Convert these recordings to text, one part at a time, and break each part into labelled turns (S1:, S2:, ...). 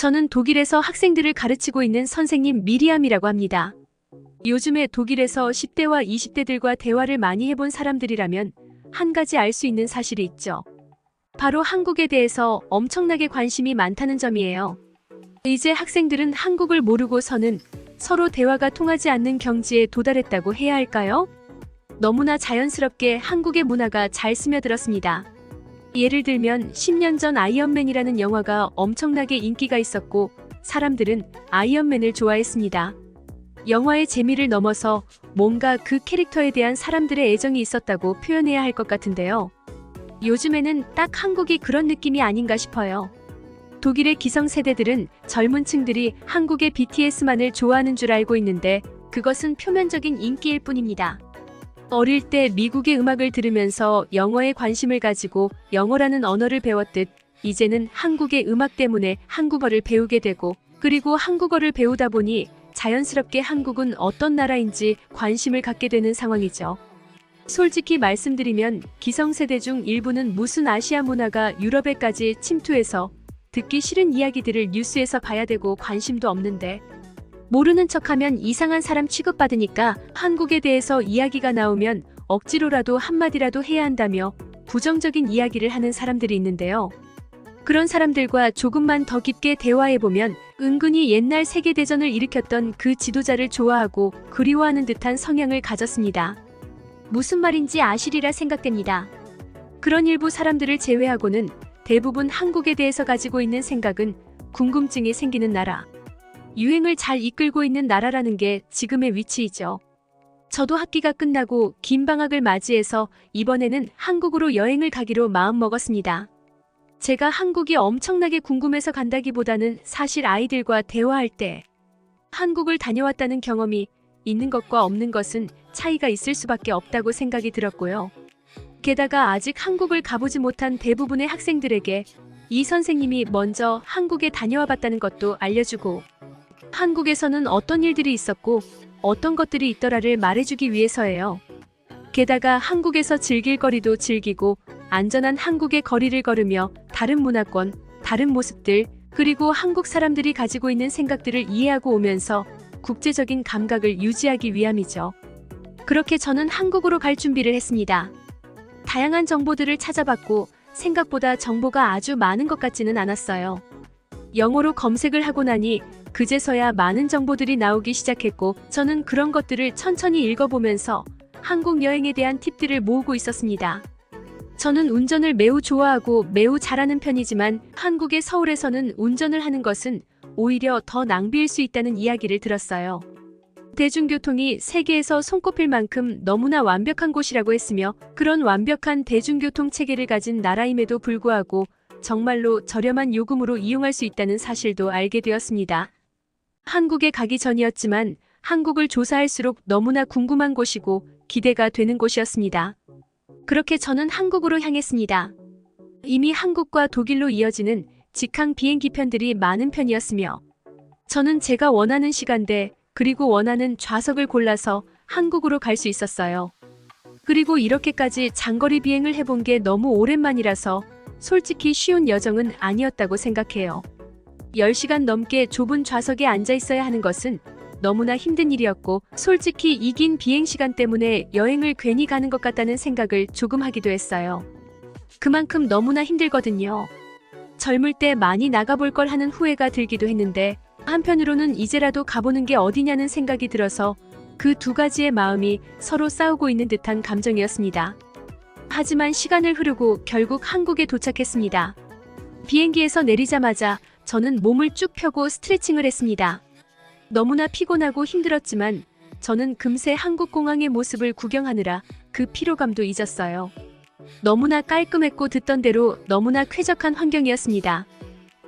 S1: 저는 독일에서 학생들을 가르치고 있는 선생님 미리암이라고 합니다. 요즘에 독일에서 10대와 20대들과 대화를 많이 해본 사람들이라면 한 가지 알 수 있는 사실이 있죠. 바로 한국에 대해서 엄청나게 관심이 많다는 점이에요. 이제 학생들은 한국을 모르고서는 서로 대화가 통하지 않는 경지에 도달했다고 해야 할까요? 너무나 자연스럽게 한국의 문화가 잘 스며들었습니다. 예를 들면 10년 전 아이언맨이라는 영화가 엄청나게 인기가 있었고 사람들은 아이언맨을 좋아했습니다. 영화의 재미를 넘어서 뭔가 그 캐릭터에 대한 사람들의 애정이 있었다고 표현해야 할 것 같은데요. 요즘에는 딱 한국이 그런 느낌이 아닌가 싶어요. 독일의 기성세대들은 젊은 층들이 한국의 BTS만을 좋아하는 줄 알고 있는데 그것은 표면적인 인기일 뿐입니다. 어릴 때 미국의 음악을 들으면서 영어에 관심을 가지고 영어라는 언어를 배웠듯 이제는 한국의 음악 때문에 한국어를 배우게 되고 그리고 한국어를 배우다 보니 자연스럽게 한국은 어떤 나라인지 관심을 갖게 되는 상황이죠. 솔직히 말씀드리면 기성세대 중 일부는 무슨 아시아 문화가 유럽에까지 침투해서 듣기 싫은 이야기들을 뉴스에서 봐야 되고 관심도 없는데 모르는 척하면 이상한 사람 취급받으니까 한국에 대해서 이야기가 나오면 억지로라도 한마디라도 해야 한다며 부정적인 이야기를 하는 사람들이 있는데요. 그런 사람들과 조금만 더 깊게 대화해보면 은근히 옛날 세계대전을 일으켰던 그 지도자를 좋아하고 그리워하는 듯한 성향을 가졌습니다. 무슨 말인지 아시리라 생각됩니다. 그런 일부 사람들을 제외하고는 대부분 한국에 대해서 가지고 있는 생각은 궁금증이 생기는 나라, 유행을 잘 이끌고 있는 나라라는 게 지금의 위치이죠. 저도 학기가 끝나고 긴 방학을 맞이해서 이번에는 한국으로 여행을 가기로 마음먹었습니다. 제가 한국이 엄청나게 궁금해서 간다기보다는 사실 아이들과 대화할 때 한국을 다녀왔다는 경험이 있는 것과 없는 것은 차이가 있을 수밖에 없다고 생각이 들었고요. 게다가 아직 한국을 가보지 못한 대부분의 학생들에게 이 선생님이 먼저 한국에 다녀와 봤다는 것도 알려주고 한국에서는 어떤 일들이 있었고 어떤 것들이 있더라를 말해주기 위해서예요. 게다가 한국에서 즐길 거리도 즐기고 안전한 한국의 거리를 걸으며 다른 문화권, 다른 모습들, 그리고 한국 사람들이 가지고 있는 생각들을 이해하고 오면서 국제적인 감각을 유지하기 위함이죠. 그렇게 저는 한국으로 갈 준비를 했습니다. 다양한 정보들을 찾아봤고 생각보다 정보가 아주 많은 것 같지는 않았어요. 영어로 검색을 하고 나니 그제서야 많은 정보들이 나오기 시작했고 저는 그런 것들을 천천히 읽어보면서 한국 여행에 대한 팁들을 모으고 있었습니다. 저는 운전을 매우 좋아하고 매우 잘하는 편이지만 한국의 서울에서는 운전을 하는 것은 오히려 더 낭비일 수 있다는 이야기를 들었어요. 대중교통이 세계에서 손꼽힐 만큼 너무나 완벽한 곳이라고 했으며 그런 완벽한 대중교통 체계를 가진 나라임에도 불구하고 정말로 저렴한 요금으로 이용할 수 있다는 사실도 알게 되었습니다. 한국에 가기 전이었지만 한국을 조사할수록 너무나 궁금한 곳이고 기대가 되는 곳이었습니다. 그렇게 저는 한국으로 향했습니다. 이미 한국과 독일로 이어지는 직항 비행기 편들이 많은 편이었으며 저는 제가 원하는 시간대 그리고 원하는 좌석을 골라서 한국으로 갈 수 있었어요. 그리고 이렇게까지 장거리 비행을 해본 게 너무 오랜만이라서 솔직히 쉬운 여정은 아니었다고 생각해요. 10시간 넘게 좁은 좌석에 앉아 있어야 하는 것은 너무나 힘든 일이었고 솔직히 이 긴 비행시간 때문에 여행을 괜히 가는 것 같다는 생각을 조금 하기도 했어요. 그만큼 너무나 힘들거든요. 젊을 때 많이 나가볼 걸 하는 후회가 들기도 했는데 한편으로는 이제라도 가보는 게 어디냐는 생각이 들어서 그 두 가지의 마음이 서로 싸우고 있는 듯한 감정이었습니다. 하지만 시간을 흐르고 결국 한국에 도착했습니다. 비행기에서 내리자마자 저는 몸을 쭉 펴고 스트레칭을 했습니다. 너무나 피곤하고 힘들었지만 저는 금세 한국 공항의 모습을 구경하느라 그 피로감도 잊었어요. 너무나 깔끔했고 듣던 대로 너무나 쾌적한 환경이었습니다.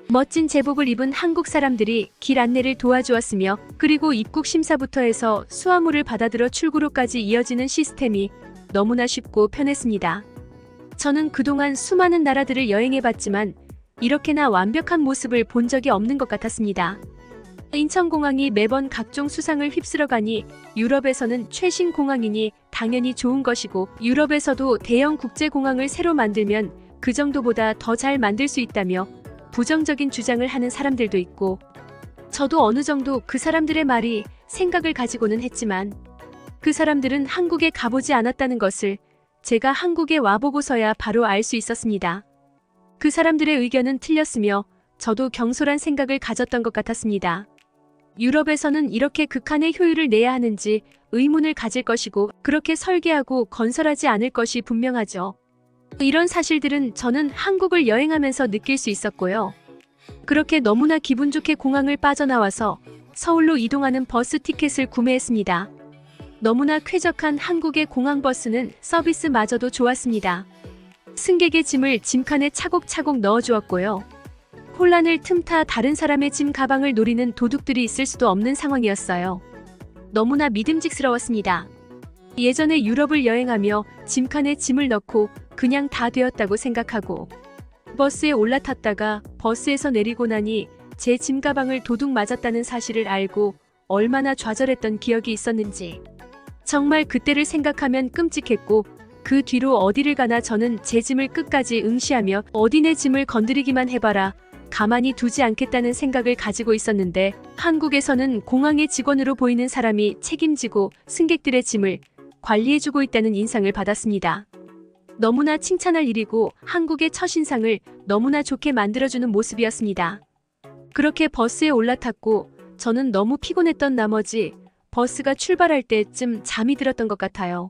S1: 멋진 제복을 입은 한국 사람들이 길 안내를 도와주었으며 그리고 입국 심사부터 해서 수화물을 받아들여 출구로까지 이어지는 시스템이 너무나 쉽고 편했습니다. 저는 그동안 수많은 나라들을 여행해봤지만 이렇게나 완벽한 모습을 본 적이 없는 것 같았습니다. 인천공항이 매번 각종 수상을 휩쓸어가니 유럽에서는 최신 공항이니 당연히 좋은 것이고 유럽에서도 대형 국제공항을 새로 만들면 그 정도보다 더 잘 만들 수 있다며 부정적인 주장을 하는 사람들도 있고, 저도 어느 정도 그 사람들의 말이 생각을 가지고는 했지만, 그 사람들은 한국에 가보지 않았다는 것을 제가 한국에 와보고서야 바로 알 수 있었습니다. 그 사람들의 의견은 틀렸으며 저도 경솔한 생각을 가졌던 것 같았습니다. 유럽에서는 이렇게 극한의 효율을 내야 하는지 의문을 가질 것이고 그렇게 설계하고 건설하지 않을 것이 분명하죠. 이런 사실들은 저는 한국을 여행하면서 느낄 수 있었고요. 그렇게 너무나 기분 좋게 공항을 빠져나와서 서울로 이동하는 버스 티켓을 구매했습니다. 너무나 쾌적한 한국의 공항버스는 서비스마저도 좋았습니다. 승객의 짐을 짐칸에 차곡차곡 넣어주었고요. 혼란을 틈타 다른 사람의 짐 가방을 노리는 도둑들이 있을 수도 없는 상황이었어요. 너무나 믿음직스러웠습니다. 예전에 유럽을 여행하며 짐칸에 짐을 넣고 그냥 다 되었다고 생각하고 버스에 올라탔다가 버스에서 내리고 나니 제 짐 가방을 도둑 맞았다는 사실을 알고 얼마나 좌절했던 기억이 있었는지 정말 그때를 생각하면 끔찍했고 그 뒤로 어디를 가나 저는 제 짐을 끝까지 응시하며 어디 내 짐을 건드리기만 해봐라 가만히 두지 않겠다는 생각을 가지고 있었는데 한국에서는 공항의 직원으로 보이는 사람이 책임지고 승객들의 짐을 관리해주고 있다는 인상을 받았습니다. 너무나 칭찬할 일이고 한국의 첫인상을 너무나 좋게 만들어주는 모습이었습니다. 그렇게 버스에 올라탔고 저는 너무 피곤했던 나머지 버스가 출발할 때쯤 잠이 들었던 것 같아요.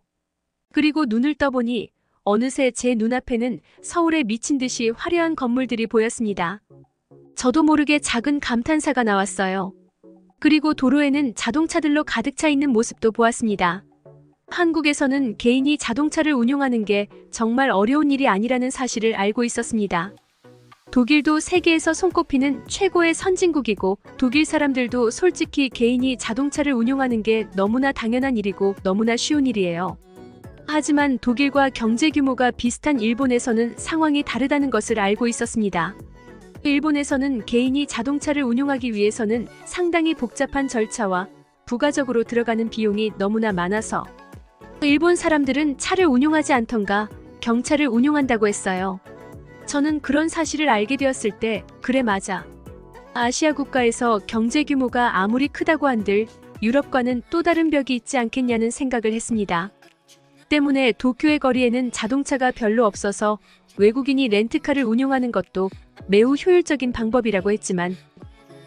S1: 그리고 눈을 떠보니 어느새 제 눈앞에는 서울에 미친 듯이 화려한 건물들이 보였습니다. 저도 모르게 작은 감탄사가 나왔어요. 그리고 도로에는 자동차들로 가득 차 있는 모습도 보았습니다. 한국에서는 개인이 자동차를 운용하는 게 정말 어려운 일이 아니라는 사실을 알고 있었습니다. 독일도 세계에서 손꼽히는 최고의 선진국이고 독일 사람들도 솔직히 개인이 자동차를 운용하는 게 너무나 당연한 일이고 너무나 쉬운 일이에요. 하지만 독일과 경제 규모가 비슷한 일본에서는 상황이 다르다는 것을 알고 있었습니다. 일본에서는 개인이 자동차를 운용하기 위해서는 상당히 복잡한 절차와 부가적으로 들어가는 비용이 너무나 많아서 일본 사람들은 차를 운용하지 않던가 경차를 운용한다고 했어요. 저는 그런 사실을 알게 되었을 때 그래 맞아. 아시아 국가에서 경제 규모가 아무리 크다고 한들 유럽과는 또 다른 벽이 있지 않겠냐는 생각을 했습니다. 때문에 도쿄의 거리에는 자동차가 별로 없어서 외국인이 렌트카를 운용하는 것도 매우 효율적인 방법이라고 했지만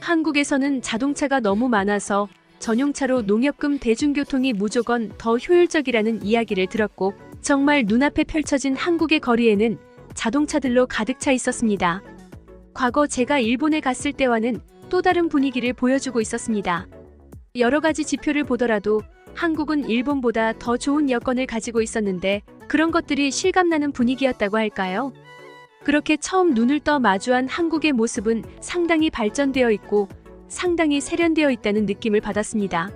S1: 한국에서는 자동차가 너무 많아서 전용차로 농협금 대중교통이 무조건 더 효율적이라는 이야기를 들었고 정말 눈앞에 펼쳐진 한국의 거리에는 자동차들로 가득 차 있었습니다. 과거 제가 일본에 갔을 때와는 또 다른 분위기를 보여주고 있었습니다. 여러 가지 지표를 보더라도 한국은 일본보다 더 좋은 여건을 가지고 있었는데 그런 것들이 실감나는 분위기였다고 할까요? 그렇게 처음 눈을 떠 마주한 한국의 모습은 상당히 발전되어 있고 상당히 세련되어 있다는 느낌을 받았습니다.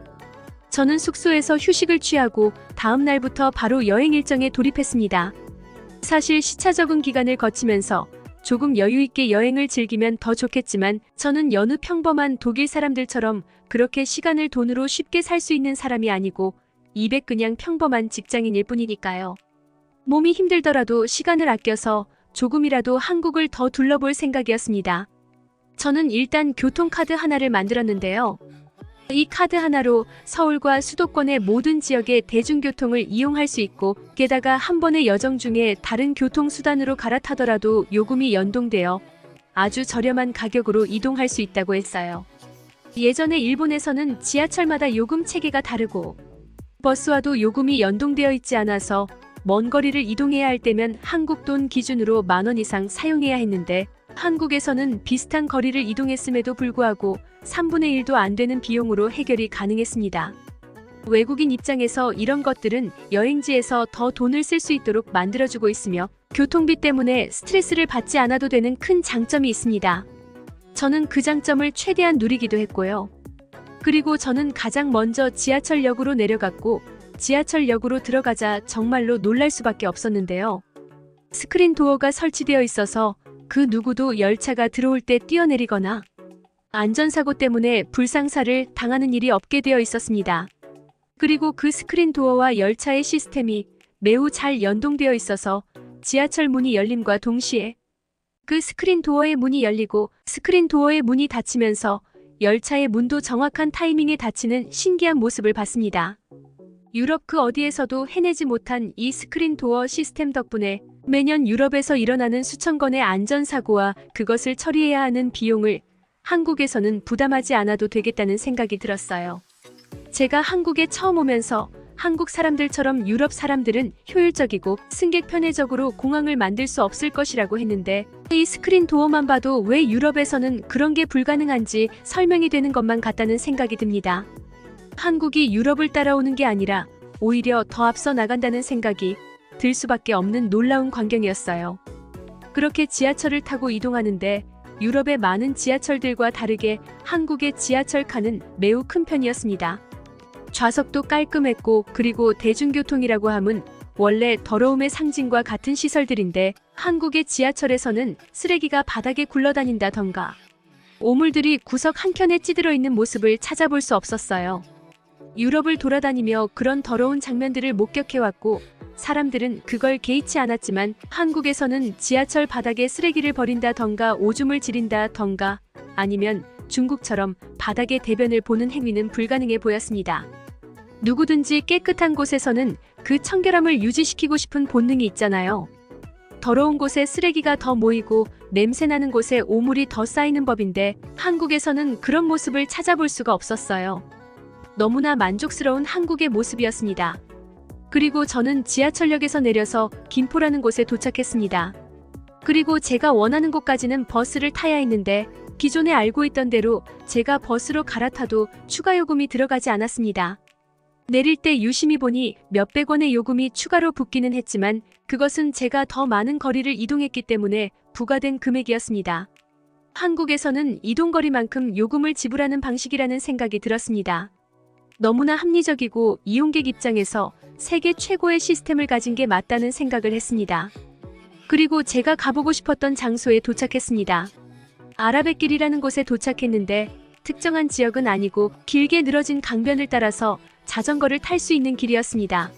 S1: 저는 숙소에서 휴식을 취하고 다음 날부터 바로 여행 일정에 돌입했습니다. 사실 시차 적응 기간을 거치면서 조금 여유 있게 여행을 즐기면 더 좋겠지만 저는 여느 평범한 독일 사람들처럼 그렇게 시간을 돈으로 쉽게 살 수 있는 사람이 아니고 그냥 평범한 직장인일 뿐이니까요. 몸이 힘들더라도 시간을 아껴서 조금이라도 한국을 더 둘러볼 생각이었습니다. 저는 일단 교통카드 하나를 만들었는데요. 이 카드 하나로 서울과 수도권의 모든 지역의 대중교통을 이용할 수 있고 게다가 한 번의 여정 중에 다른 교통수단으로 갈아타더라도 요금이 연동되어 아주 저렴한 가격으로 이동할 수 있다고 했어요. 예전에 일본에서는 지하철마다 요금 체계가 다르고 버스와도 요금이 연동되어 있지 않아서 먼 거리를 이동해야 할 때면 한국 돈 기준으로 10,000원 이상 사용해야 했는데 한국에서는 비슷한 거리를 이동했음에도 불구하고 3분의 1도 안 되는 비용으로 해결이 가능했습니다. 외국인 입장에서 이런 것들은 여행지에서 더 돈을 쓸 수 있도록 만들어주고 있으며 교통비 때문에 스트레스를 받지 않아도 되는 큰 장점이 있습니다. 저는 그 장점을 최대한 누리기도 했고요. 그리고 저는 가장 먼저 지하철역으로 내려갔고 지하철역으로 들어가자 정말로 놀랄 수밖에 없었는데요. 스크린 도어가 설치되어 있어서 그 누구도 열차가 들어올 때 뛰어내리거나 안전사고 때문에 불상사를 당하는 일이 없게 되어 있었습니다. 그리고 그 스크린 도어와 열차의 시스템이 매우 잘 연동되어 있어서 지하철 문이 열림과 동시에 그 스크린 도어의 문이 열리고 스크린 도어의 문이 닫히면서 열차의 문도 정확한 타이밍에 닫히는 신기한 모습을 봤습니다. 유럽 그 어디에서도 해내지 못한 이 스크린 도어 시스템 덕분에 매년 유럽에서 일어나는 수천 건의 안전사고와 그것을 처리해야 하는 비용을 한국에서는 부담하지 않아도 되겠다는 생각이 들었어요. 제가 한국에 처음 오면서 한국 사람들처럼 유럽 사람들은 효율적이고 승객 편의적으로 공항을 만들 수 없을 것이라고 했는데 이 스크린 도어만 봐도 왜 유럽에서는 그런 게 불가능한지 설명이 되는 것만 같다는 생각이 듭니다. 한국이 유럽을 따라오는 게 아니라 오히려 더 앞서 나간다는 생각이 들 수밖에 없는 놀라운 광경이었어요. 그렇게 지하철을 타고 이동하는데 유럽의 많은 지하철들과 다르게 한국의 지하철 칸은 매우 큰 편이었습니다. 좌석도 깔끔했고 그리고 대중교통이라고 함은 원래 더러움의 상징과 같은 시설들인데 한국의 지하철에서는 쓰레기가 바닥에 굴러다닌다던가 오물들이 구석 한켠에 찌들어 있는 모습을 찾아볼 수 없었어요. 유럽을 돌아다니며 그런 더러운 장면들을 목격해왔고 사람들은 그걸 개의치 않았지만 한국에서는 지하철 바닥에 쓰레기를 버린다던가 오줌을 지린다던가 아니면 중국처럼 바닥에 대변을 보는 행위는 불가능해 보였습니다. 누구든지 깨끗한 곳에서는 그 청결함을 유지시키고 싶은 본능이 있잖아요. 더러운 곳에 쓰레기가 더 모이고 냄새나는 곳에 오물이 더 쌓이는 법인데 한국에서는 그런 모습을 찾아볼 수가 없었어요. 너무나 만족스러운 한국의 모습이었습니다. 그리고 저는 지하철역에서 내려서 김포라는 곳에 도착했습니다. 그리고 제가 원하는 곳까지는 버스를 타야 했는데 기존에 알고 있던 대로 제가 버스로 갈아타도 추가 요금이 들어가지 않았습니다. 내릴 때 유심히 보니 몇백 원의 요금이 추가로 붙기는 했지만 그것은 제가 더 많은 거리를 이동했기 때문에 부과된 금액이었습니다. 한국에서는 이동거리만큼 요금을 지불하는 방식이라는 생각이 들었습니다. 너무나 합리적이고 이용객 입장에서 세계 최고의 시스템을 가진 게 맞다는 생각을 했습니다. 그리고 제가 가보고 싶었던 장소에 도착했습니다. 아라뱃길이라는 곳에 도착했는데 특정한 지역은 아니고 길게 늘어진 강변을 따라서 자전거를 탈 수 있는 길이었습니다.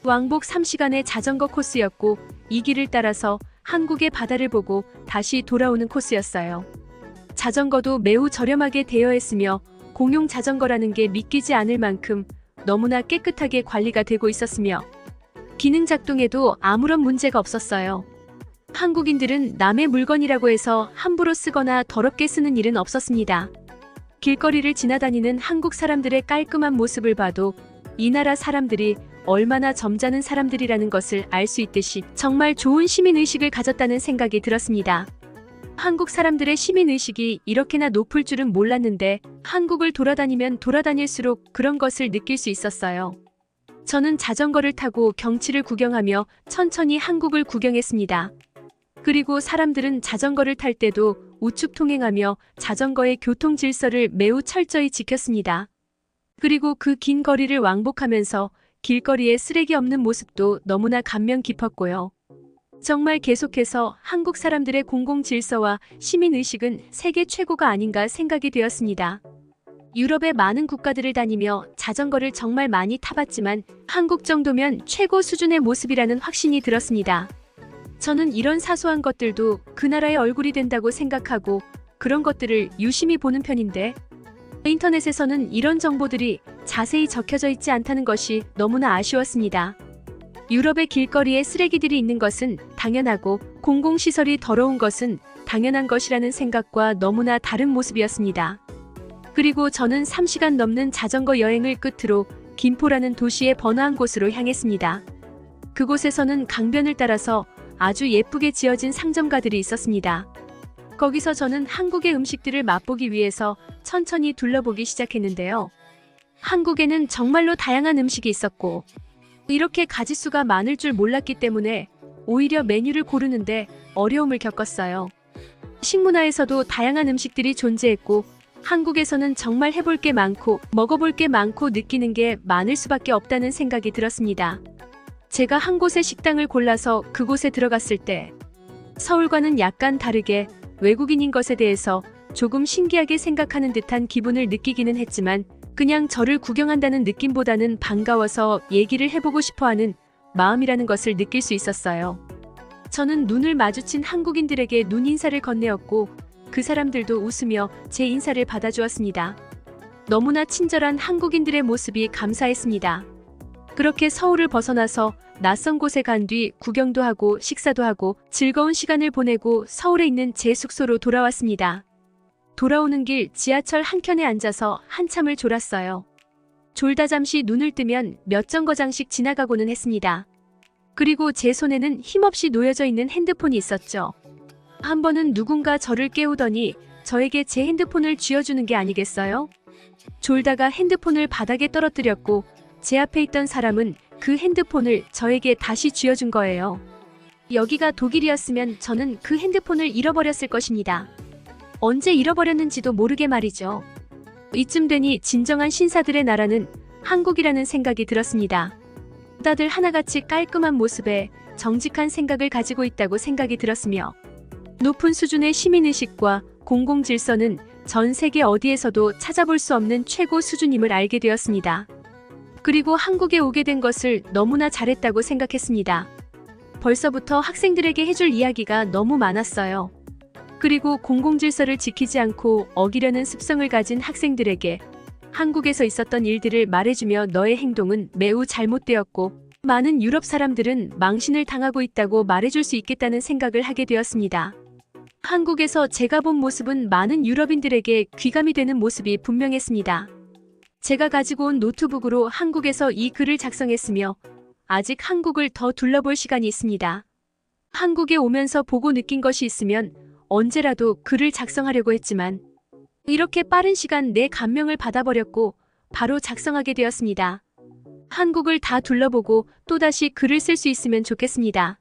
S1: 왕복 3시간의 자전거 코스였고 이 길을 따라서 한국의 바다를 보고 다시 돌아오는 코스였어요. 자전거도 매우 저렴하게 대여했으며 공용 자전거라는 게 믿기지 않을 만큼 너무나 깨끗하게 관리가 되고 있었으며 기능 작동에도 아무런 문제가 없었어요. 한국인들은 남의 물건이라고 해서 함부로 쓰거나 더럽게 쓰는 일은 없었습니다. 길거리를 지나다니는 한국 사람들의 깔끔한 모습을 봐도 이 나라 사람들이 얼마나 점잖은 사람들이라는 것을 알 수 있듯이 정말 좋은 시민의식을 가졌다는 생각이 들었습니다. 한국 사람들의 시민의식이 이렇게나 높을 줄은 몰랐는데 한국을 돌아다니면 돌아다닐수록 그런 것을 느낄 수 있었어요. 저는 자전거를 타고 경치를 구경하며 천천히 한국을 구경했습니다. 그리고 사람들은 자전거를 탈 때도 우측 통행하며 자전거의 교통 질서를 매우 철저히 지켰습니다. 그리고 그 긴 거리를 왕복하면서 길거리에 쓰레기 없는 모습도 너무나 감명 깊었고요. 정말 계속해서 한국 사람들의 공공 질서와 시민의식은 세계 최고가 아닌가 생각이 되었습니다. 유럽의 많은 국가들을 다니며 자전거를 정말 많이 타봤지만 한국 정도면 최고 수준의 모습이라는 확신이 들었습니다. 저는 이런 사소한 것들도 그 나라의 얼굴이 된다고 생각하고 그런 것들을 유심히 보는 편인데 인터넷에서는 이런 정보들이 자세히 적혀져 있지 않다는 것이 너무나 아쉬웠습니다. 유럽의 길거리에 쓰레기들이 있는 것은 당연하고 공공시설이 더러운 것은 당연한 것이라는 생각과 너무나 다른 모습이었습니다. 그리고 저는 3시간 넘는 자전거 여행을 끝으로 김포라는 도시의 번화한 곳으로 향했습니다. 그곳에서는 강변을 따라서 아주 예쁘게 지어진 상점가들이 있었습니다. 거기서 저는 한국의 음식들을 맛보기 위해서 천천히 둘러보기 시작했는데요. 한국에는 정말로 다양한 음식이 있었고 이렇게 가짓수가 많을 줄 몰랐기 때문에 오히려 메뉴를 고르는데 어려움을 겪었어요. 식문화에서도 다양한 음식들이 존재했고 한국에서는 정말 해볼 게 많고 먹어볼 게 많고 느끼는 게 많을 수밖에 없다는 생각이 들었습니다. 제가 한 곳의 식당을 골라서 그곳에 들어갔을 때 서울과는 약간 다르게 외국인인 것에 대해서 조금 신기하게 생각하는 듯한 기분을 느끼기는 했지만 그냥 저를 구경한다는 느낌보다는 반가워서 얘기를 해보고 싶어하는 마음이라는 것을 느낄 수 있었어요. 저는 눈을 마주친 한국인들에게 눈인사를 건네었고 그 사람들도 웃으며 제 인사를 받아주었습니다. 너무나 친절한 한국인들의 모습이 감사했습니다. 그렇게 서울을 벗어나서 낯선 곳에 간 뒤 구경도 하고 식사도 하고 즐거운 시간을 보내고 서울에 있는 제 숙소로 돌아왔습니다. 돌아오는 길 지하철 한켠에 앉아서 한참을 졸았어요. 졸다 잠시 눈을 뜨면 몇 정거장씩 지나가고는 했습니다. 그리고 제 손에는 힘없이 놓여져 있는 핸드폰이 있었죠. 한 번은 누군가 저를 깨우더니 저에게 제 핸드폰을 쥐어주는 게 아니겠어요? 졸다가 핸드폰을 바닥에 떨어뜨렸고 제 앞에 있던 사람은 그 핸드폰을 저에게 다시 쥐어준 거예요. 여기가 독일이었으면 저는 그 핸드폰을 잃어버렸을 것입니다. 언제 잃어버렸는지도 모르게 말이죠. 이쯤 되니 진정한 신사들의 나라는 한국이라는 생각이 들었습니다. 다들 하나같이 깔끔한 모습에 정직한 생각을 가지고 있다고 생각이 들었으며 높은 수준의 시민의식과 공공질서는 전 세계 어디에서도 찾아볼 수 없는 최고 수준임을 알게 되었습니다. 그리고 한국에 오게 된 것을 너무나 잘했다고 생각했습니다. 벌써부터 학생들에게 해줄 이야기가 너무 많았어요. 그리고 공공질서를 지키지 않고 어기려는 습성을 가진 학생들에게 한국에서 있었던 일들을 말해주며 너의 행동은 매우 잘못되었고 많은 유럽 사람들은 망신을 당하고 있다고 말해줄 수 있겠다는 생각을 하게 되었습니다. 한국에서 제가 본 모습은 많은 유럽인들에게 귀감이 되는 모습이 분명했습니다. 제가 가지고 온 노트북으로 한국에서 이 글을 작성했으며 아직 한국을 더 둘러볼 시간이 있습니다. 한국에 오면서 보고 느낀 것이 있으면 언제라도 글을 작성하려고 했지만 이렇게 빠른 시간 내 감명을 받아버렸고 바로 작성하게 되었습니다. 한국을 다 둘러보고 또다시 글을 쓸 수 있으면 좋겠습니다.